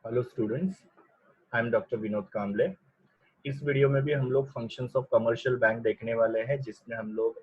Hello students, I am doctor Vinod Kamble. इस video में भी हम लोग फंक्शंस ऑफ कमर्शियल बैंक देखने वाले हैं, जिसमें हम लोग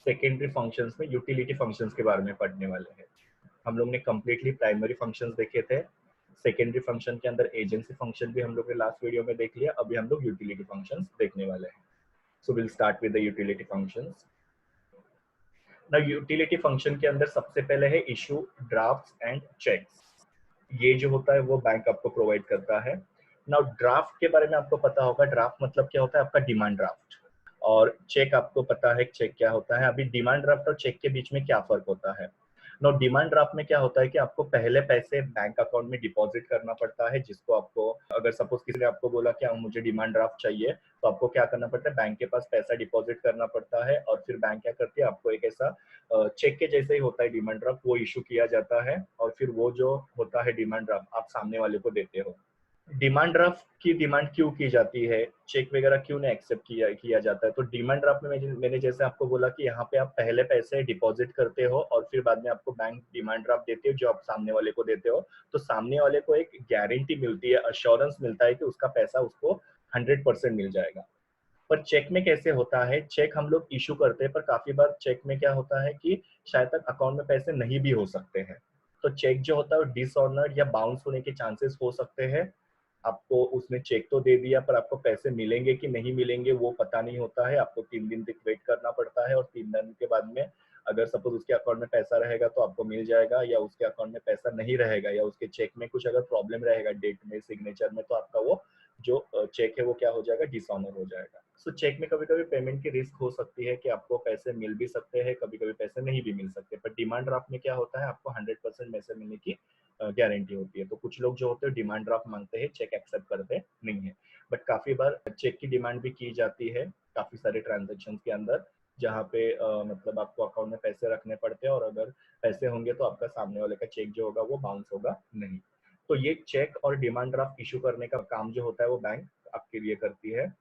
सेकेंडरी फंक्शंस में यूटिलिटी फंक्शंस के बारे में पढ़ने वाले हैं। हम लोग ने कम्प्लीटली प्राइमरी फंक्शंस देखे थे। सेकेंडरी फंक्शन के अंदर एजेंसी फंक्शन भी हम लोग ने लास्ट वीडियो में देख लिया। अभी हम लोग यूटिलिटी फंक्शंस देखने वाले हैं। So will start with the utility functions. ना यूटिलिटी फंक्शन के अंदर सबसे पहले है इशू ड्राफ्ट्स एंड चेक्स। ये जो होता है वो बैंक आपको प्रोवाइड करता है। नाउ ड्राफ्ट के बारे में आपको पता होगा। ड्राफ्ट मतलब क्या होता है? आपका डिमांड ड्राफ्ट। और चेक आपको पता है चेक क्या होता है। अभी डिमांड ड्राफ्ट और चेक के बीच में क्या फर्क होता है? नो, डिमांड ड्राफ्ट में क्या होता है कि आपको पहले पैसे बैंक अकाउंट में डिपॉजिट करना पड़ता है, जिसको आपको, अगर सपोज किसी ने आपको बोला कि मुझे डिमांड ड्राफ्ट चाहिए, तो आपको क्या करना पड़ता है? बैंक के पास पैसा डिपॉजिट करना पड़ता है और फिर बैंक क्या करती है, आपको एक ऐसा चेक के जैसे ही होता है डिमांड ड्राफ्ट, वो इशू किया जाता है और फिर वो जो होता है डिमांड ड्राफ्ट आप सामने वाले को देते हो। डिमांड ड्राफ्ट की डिमांड क्यों की जाती है? चेक वगैरह क्यों नहीं एक्सेप्ट किया जाता है? तो डिमांड ड्राफ्ट में मैंने जैसे आपको बोला कि यहाँ पे आप पहले पैसे डिपॉजिट करते हो और फिर बाद में आपको बैंक डिमांड ड्राफ्ट देते हो, जो आप सामने वाले को देते हो। तो सामने वाले को एक गारंटी मिलती है, अश्योरेंस मिलता है कि उसका पैसा उसको 100% मिल जाएगा। पर चेक में कैसे होता है? चेक हम लोग इशू करते हैं, पर काफी बार चेक में क्या होता है कि शायद तक अकाउंट में पैसे नहीं भी हो सकते हैं। तो चेक जो होता है वो डिसऑनर्ड या बाउंस होने के चांसेस हो सकते हैं। आपको उसने चेक तो दे दिया, पर आपको पैसे मिलेंगे कि नहीं मिलेंगे वो पता नहीं होता है। आपको 3 दिन तक वेट करना पड़ता है और 3 दिन के बाद में अगर सपोज उसके अकाउंट में पैसा रहेगा तो आपको मिल जाएगा, या उसके अकाउंट में पैसा नहीं रहेगा या उसके चेक में कुछ अगर प्रॉब्लम रहेगा डेट में, सिग्नेचर में, तो आपका वो जो चेक है वो क्या हो जाएगा? डिसऑनर हो जाएगा। सो चेक में कभी कभी पेमेंट की रिस्क हो सकती है कि आपको पैसे मिल भी सकते हैं, कभी कभी पैसे नहीं भी मिल सकते। पर डिमांड ड्राफ्ट में क्या होता है? आपको 100% पैसे मिलने की गारंटी होती है। तो कुछ लोग जो होते हैं डिमांड ड्राफ्ट मांगते हैं, चेक एक्सेप्ट करते नहीं है। बट काफी बार चेक की डिमांड भी की जाती है काफी सारे ट्रांजेक्शन के अंदर, जहाँ पे मतलब आपको अकाउंट में पैसे रखने पड़ते हैं और अगर पैसे होंगे तो आपका सामने वाले का चेक जो होगा वो बाउंस होगा नहीं। तो ये चेक और डिमांड ड्राफ्ट इशू करने का काम जो होता है वो बैंक आपके लिए करती है।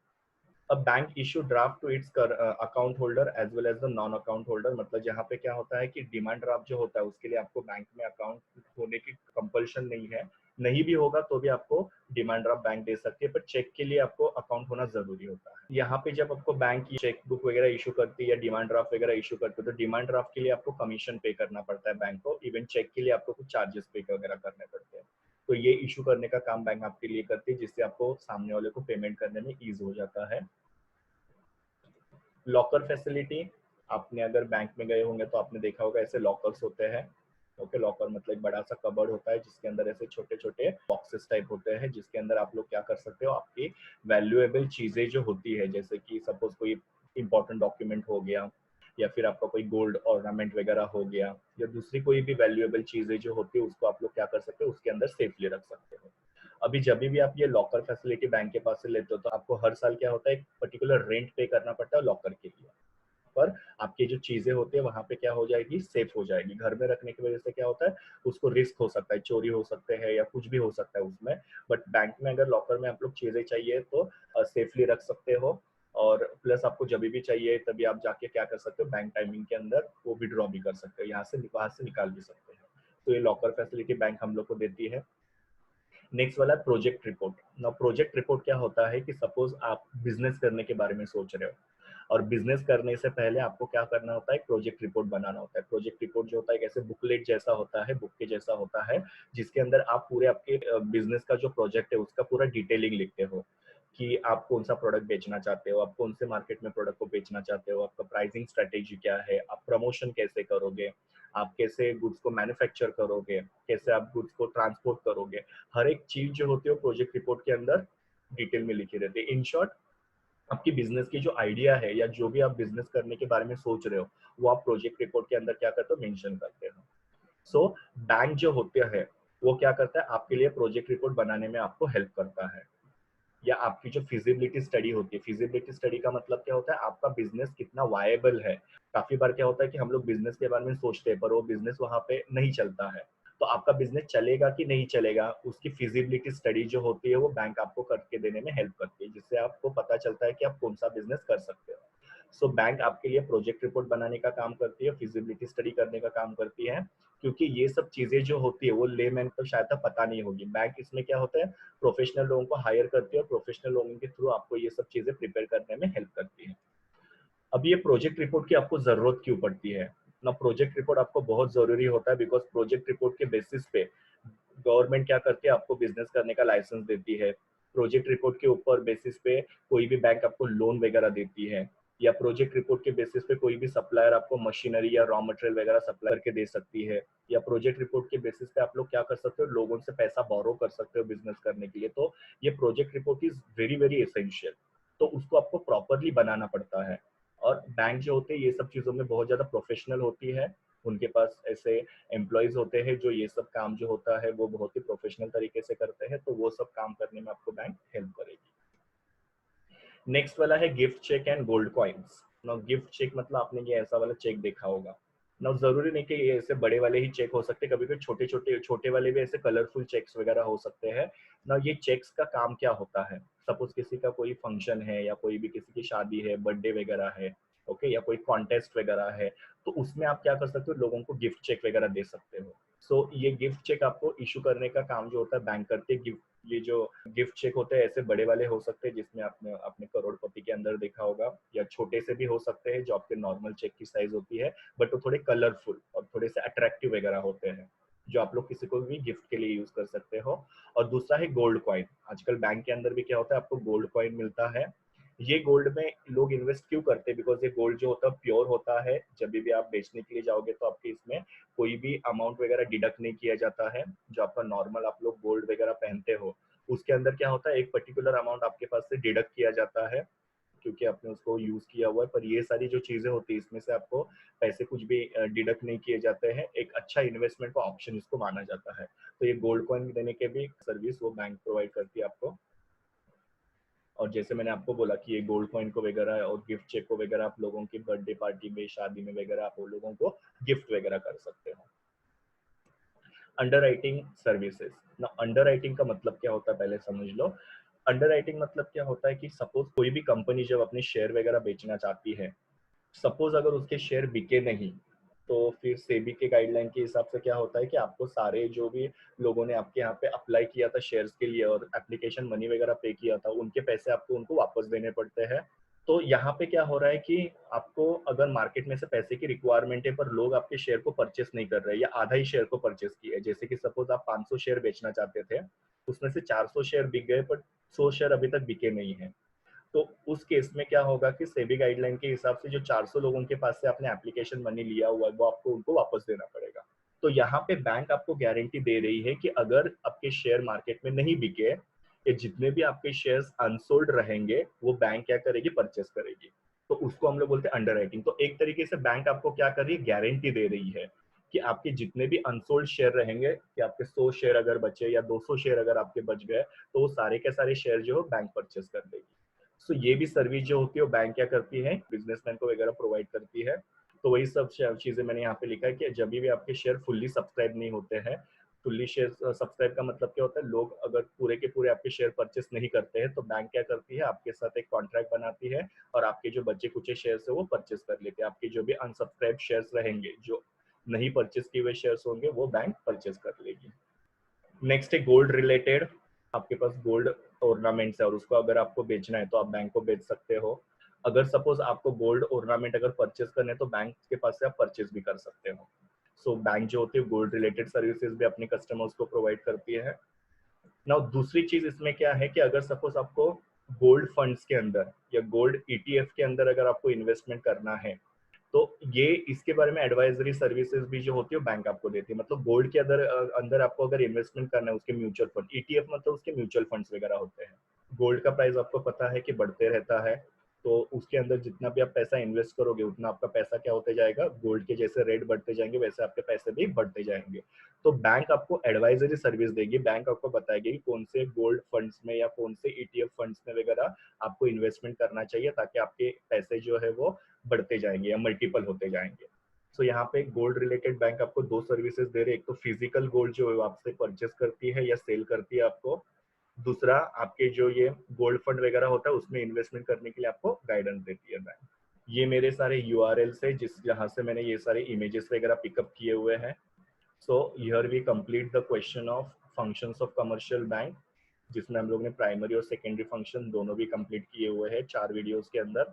A bank issue draft to its account holder as well as the non account holder. मतलब यहाँ पे क्या होता है कि डिमांड ड्राफ्ट जो होता है उसके लिए आपको बैंक में अकाउंट होने की कंपल्शन नहीं है। नहीं भी होगा तो भी आपको डिमांड ड्राफ्ट बैंक दे सकती है, पर चेक के लिए आपको अकाउंट होना जरूरी होता है। यहाँ पे जब आपको बैंक की चेक बुक वगैरह इशू करती है या डिमांड ड्राफ्ट वगैरह इशू करती है, तो डिमांड ड्राफ्ट के लिए आपको कमीशन पे करना पड़ता है बैंक को। इवन चेक के लिए आपको कुछ चार्जेस पे वगैरह करने पड़ते हैं। तो ये इशू करने का काम बैंक आपके लिए करती है, जिससे आपको सामने वाले को पेमेंट करने में ईज हो जाता है। लॉकर फैसिलिटी, आपने अगर बैंक में गए होंगे तो आपने देखा होगा ऐसे लॉकर्स होते हैं। ओके, लॉकर मतलब एक बड़ा सा कबर्ड होता है जिसके अंदर ऐसे छोटे छोटे बॉक्सेस टाइप होते हैं, जिसके अंदर आप लोग क्या कर सकते हो, आपकी वैल्यूएबल चीजें जो होती है, जैसे कि सपोज कोई इंपॉर्टेंट डॉक्यूमेंट हो गया, या फिर आपका कोई गोल्ड ऑर्नामेंट वगैरह हो गया, या दूसरी कोई भी वैल्यूएबल चीजें जो होती है उसको आप लोग क्या कर सकते हो, उसके अंदर सेफली रख सकते हो। अभी जब भी आप ये लॉकर फैसिलिटी बैंक के पास से लेते हो तो आपको हर साल क्या होता है, एक पर्टिकुलर रेंट पे करना पड़ता है लॉकर के लिए। पर आपकी जो चीजें होती है वहां पे क्या हो जाएगी, सेफ हो जाएगी। घर में रखने की वजह से क्या होता है, उसको रिस्क हो सकता है, चोरी हो सकते हैं या कुछ भी हो सकता है उसमें। बट बैंक में अगर लॉकर में आप लोग चीजें चाहिए तो सेफली रख सकते हो। और प्लस आपको जब भी चाहिए तभी आप जाके क्या कर सकते हो, बैंक टाइमिंग के अंदर वो विड्रॉ भी कर सकते हो, यहाँ से वहां से निकाल भी सकते हैं। तो ये लॉकर फैसिलिटी बैंक हम लोग को देती है। नेक्स्ट वाला प्रोजेक्ट रिपोर्ट। ना प्रोजेक्ट रिपोर्ट क्या होता है कि सपोज आप बिजनेस करने के बारे में सोच रहे हो, और बिजनेस करने से पहले आपको क्या करना होता है, प्रोजेक्ट रिपोर्ट बनाना होता है। प्रोजेक्ट रिपोर्ट जो होता है ऐसे बुकलेट जैसा होता है, बुक के जैसा होता है, जिसके अंदर आप पूरे आपके बिजनेस का जो प्रोजेक्ट है उसका पूरा डिटेलिंग लिखते हो कि आप कौन सा प्रोडक्ट बेचना चाहते हो, आप कौन से मार्केट में प्रोडक्ट को बेचना चाहते हो, आपका प्राइसिंग स्ट्रेटेजी क्या है, आप प्रमोशन कैसे करोगे, आप कैसे गुड्स को मैन्युफैक्चर करोगे, कैसे आप गुड्स को ट्रांसपोर्ट करोगे। हर एक चीज जो होती है प्रोजेक्ट रिपोर्ट के अंदर डिटेल में लिखी रहती है। इन शॉर्ट, आपकी बिजनेस की जो आइडिया है या जो भी आप बिजनेस करने के बारे में सोच रहे हो, वो आप प्रोजेक्ट रिपोर्ट के अंदर क्या करते हो, मेंशन करते हो। सो बैंक जो होते हैं वो क्या करता है, आपके लिए प्रोजेक्ट रिपोर्ट बनाने में आपको हेल्प करता है। या आपकी जो फिजिबिलिटी स्टडी होती है, फिजिबिलिटी स्टडी का मतलब क्या होता है, आपका बिजनेस कितना वायबल है। काफी बार क्या होता है कि हम लोग बिजनेस के बारे में सोचते हैं पर वो बिजनेस वहां पे नहीं चलता है। तो आपका बिजनेस चलेगा कि नहीं चलेगा, उसकी फिजिबिलिटी स्टडी जो होती है वो बैंक आपको करके देने में हेल्प करती है, जिससे आपको पता चलता है कि आप कौन सा बिजनेस कर सकते हो। सो बैंक आपके लिए प्रोजेक्ट रिपोर्ट बनाने का काम करती है, फिजिबिलिटी स्टडी करने का काम करती है, क्योंकि ये सब चीजें जो होती है वो लेमैन को शायद तक पता नहीं होगी। बैंक इसमें क्या होता है, प्रोफेशनल लोगों को हायर करती है और प्रोफेशनल लोगों के थ्रू आपको ये सब चीजें प्रिपेयर करने में हेल्प करती है। अब ये प्रोजेक्ट रिपोर्ट की आपको जरूरत क्यों पड़ती है ना? प्रोजेक्ट रिपोर्ट आपको बहुत जरूरी होता है बिकॉज प्रोजेक्ट रिपोर्ट के बेसिस पे गवर्नमेंट क्या करती है, आपको बिजनेस करने का लाइसेंस देती है। प्रोजेक्ट रिपोर्ट के ऊपर बेसिस पे कोई भी बैंक आपको लोन वगैरह देती है, या प्रोजेक्ट रिपोर्ट के बेसिस पे कोई भी सप्लायर आपको मशीनरी या रॉ मटेरियल वगैरह सप्लाई करके दे सकती है, या प्रोजेक्ट रिपोर्ट के बेसिस पे आप लोग क्या कर सकते हो, लोगों से पैसा बोरो कर सकते हो बिजनेस करने के लिए। तो ये project report is very very essential, तो उसको आपको प्रॉपरली बनाना पड़ता है। और बैंक जो होते हैं ये सब चीजों में बहुत ज्यादा प्रोफेशनल होती है, उनके पास ऐसे एम्प्लॉयज होते हैं जो ये सब काम जो होता है वो बहुत ही प्रोफेशनल तरीके से करते हैं, तो वो सब काम करने में आपको बैंक हेल्प करेगी। नेक्स्ट वाला है gift cheque and gold coins. Now gift cheque मतलब आपने ये ऐसा वाला चेक देखा होगा। नाउ जरूरी नहीं कि ये ऐसे बड़े वाले ही चेक हो सकते, कभी कभी छोटे छोटे छोटे वाले भी ऐसे कलरफुल चेक्स वगैरह हो सकते हैं। नाउ ये चेक्स का काम क्या होता है, सपोज किसी का कोई फंक्शन है या कोई भी किसी की शादी है, बर्थडे वगैरह है, ओके, या कोई कॉन्टेस्ट वगैरह है, तो उसमें आप क्या कर सकते हो, लोगों को गिफ्ट चेक वगैरह दे सकते हो। सो ये गिफ्ट चेक आपको इशू करने का काम जो होता है बैंक करते हैं। गिफ्ट, ये जो गिफ्ट चेक होते हैं ऐसे बड़े वाले हो सकते हैं जिसमें आपने अपने करोड़पति के अंदर देखा होगा, या छोटे से भी हो सकते हैं जो आपके नॉर्मल चेक की साइज होती है, बट वो थोड़े कलरफुल और थोड़े से अट्रैक्टिव वगैरह होते हैं, जो आप लोग किसी को भी गिफ्ट के लिए यूज कर सकते हो। और दूसरा है गोल्ड कॉइन। आजकल बैंक के अंदर भी क्या होता है, आपको गोल्ड कॉइन मिलता है। ये गोल्ड में लोग इन्वेस्ट क्यों करते हैं, बिकॉज ये गोल्ड जो होता है प्योर होता है, जब भी आप बेचने के लिए जाओगे तो आपके इसमें कोई भी अमाउंट वगैरह डिडक्ट नहीं किया जाता है। जो आपका नॉर्मल आप लोग गोल्ड वगैरह पहनते हो उसके अंदर क्या होता है, एक पर्टिकुलर अमाउंट आपके पास से डिडक्ट किया जाता है क्योंकि आपने उसको यूज किया हुआ है। पर ये सारी जो चीजें होती है इसमें से आपको पैसे कुछ भी डिडक्ट नहीं किए जाते हैं। एक अच्छा इन्वेस्टमेंट का ऑप्शन इसको माना जाता है। तो ये गोल्ड कॉइन देने के भी सर्विस वो बैंक प्रोवाइड करती है आपको। और जैसे मैंने आपको बोला कि ये गोल्ड कॉइन को वगैरह और गिफ्ट चेक को वगैरह आप लोगों की बर्थडे पार्टी में, शादी में वगैरह आप लोगों को गिफ्ट वगैरह कर सकते हो। अंडर राइटिंग सर्विसेज ना, अंडर राइटिंग का मतलब क्या होता है पहले समझ लो। अंडर राइटिंग मतलब क्या होता है कि सपोज कोई भी कंपनी जब अपने शेयर वगैरह बेचना चाहती है, सपोज अगर उसके शेयर बिके नहीं, तो फिर सेबी के गाइडलाइन के हिसाब से क्या होता है कि आपको सारे जो भी लोगों ने आपके यहाँ पे अप्लाई किया था शेयर्स के लिए और एप्लीकेशन मनी वगैरह पे किया था, उनके पैसे आपको उनको वापस देने पड़ते हैं। तो यहाँ पे क्या हो रहा है कि आपको अगर मार्केट में से पैसे की रिक्वायरमेंट है पर लोग आपके शेयर को परचेस नहीं कर रहे या आधा ही शेयर को परचेस किया है, जैसे कि सपोज आप 500 शेयर बेचना चाहते थे, उसमें से 400 शेयर बिक गए पर 100 शेयर अभी तक बिके नहीं है। तो उस केस में क्या होगा कि सेबी गाइडलाइन के हिसाब से जो 400 लोगों के पास से आपने एप्लीकेशन मनी लिया हुआ है वो आपको उनको वापस देना पड़ेगा। तो यहाँ पे बैंक आपको गारंटी दे रही है कि अगर आपके शेयर मार्केट में नहीं बिके, ये जितने भी आपके शेयर्स अनसोल्ड रहेंगे वो बैंक क्या करेगी, परचेस करेगी। तो उसको हम लोग बोलते हैं अंडर राइटिंग। तो एक तरीके से बैंक आपको क्या कर रही है, गारंटी दे रही है कि आपके जितने भी अनसोल्ड शेयर रहेंगे, कि आपके 100 शेयर अगर बचे या 200 शेयर अगर आपके बच गए, तो वो सारे के सारे शेयर जो है बैंक परचेस कर देगी। सो ये भी सर्विस जो होती है वो बैंक क्या करती है, बिजनेसमैन को वगैरह प्रोवाइड करती है। तो वही सब चीजें मैंने यहाँ पे लिखा है कि जब भी आपके शेयर फुल्ली सब्सक्राइब नहीं होते हैं, फुल्ली शेयर सब्सक्राइब का मतलब क्या होता है, लोग अगर पूरे के पूरे आपके शेयर परचेस नहीं करते हैं तो बैंक क्या करती है, आपके साथ एक कॉन्ट्रैक्ट बनाती है और आपके जो बचे कुचे शेयर है वो परचेस कर लेते हैं। आपके जो भी अनसब्सक्राइब शेयर्स रहेंगे, जो नहीं परचेस किए हुए शेयर्स होंगे, वो बैंक परचेस कर लेगी। नेक्स्ट है गोल्ड रिलेटेड। आपके पास गोल्ड ऑर्नामेंट्स है और उसको अगर आपको बेचना है तो आप बैंक को बेच सकते हो। अगर सपोज आपको गोल्ड ऑर्नामेंट अगर परचेस करने तो बैंक के पास से आप परचेस भी कर सकते हो। सो बैंक जो होती है गोल्ड रिलेटेड सर्विसेज भी अपने कस्टमर्स को प्रोवाइड करती है। नाउ दूसरी चीज इसमें क्या है कि अगर सपोज आपको गोल्ड फंड्स के अंदर या गोल्ड ईटीएफ के अंदर अगर आपको इन्वेस्टमेंट करना है, तो ये इसके बारे में एडवाइजरी सर्विसेज भी जो होती है बैंक आपको देती है। मतलब गोल्ड के अंदर अंदर आपको अगर इन्वेस्टमेंट करना है, उसके म्यूचुअल फंड, ईटीएफ मतलब उसके म्यूचुअल फंड्स वगैरह होते हैं। गोल्ड का प्राइस आपको पता है कि बढ़ते रहता है, तो उसके अंदर जितना भी आप पैसा इन्वेस्ट करोगे उतना आपका पैसा क्या होते जाएगा, गोल्ड के जैसे रेट बढ़ते जाएंगे वैसे आपके पैसे भी बढ़ते जाएंगे। तो बैंक आपको एडवाइजरी सर्विस देगी, बैंक आपको बताएगी कि कौन से गोल्ड फंड्स में या कौन से ईटीएफ फंड्स में वगैरह आपको इन्वेस्टमेंट करना चाहिए ताकि आपके पैसे जो है वो बढ़ते जाएंगे या मल्टीपल होते जाएंगे। सो यहाँ पे गोल्ड रिलेटेड बैंक आपको दो सर्विसेज दे रहे हैं। एक तो फिजिकल गोल्ड जो है आपसे परचेस करती है या सेल करती है आपको, दूसरा आपके जो ये गोल्ड फंड वगैरह होता है उसमें इन्वेस्टमेंट करने के लिए आपको गाइडेंस देती है बैंक। ये मेरे सारे URLs है जहाँ से मैंने ये सारे इमेजेस वगैरह पिकअप किए हुए हैं। So here we complete the question of functions of commercial bank, जिसमें हम लोग ने प्राइमरी और सेकेंडरी फंक्शन दोनों भी कंप्लीट किए हुए हैं 4 वीडियोस के अंदर।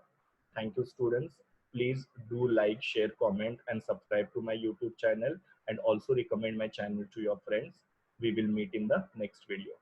Thank you students, please do like, share, comment and subscribe to my YouTube channel and also recommend my channel to your friends. We will meet in the next video.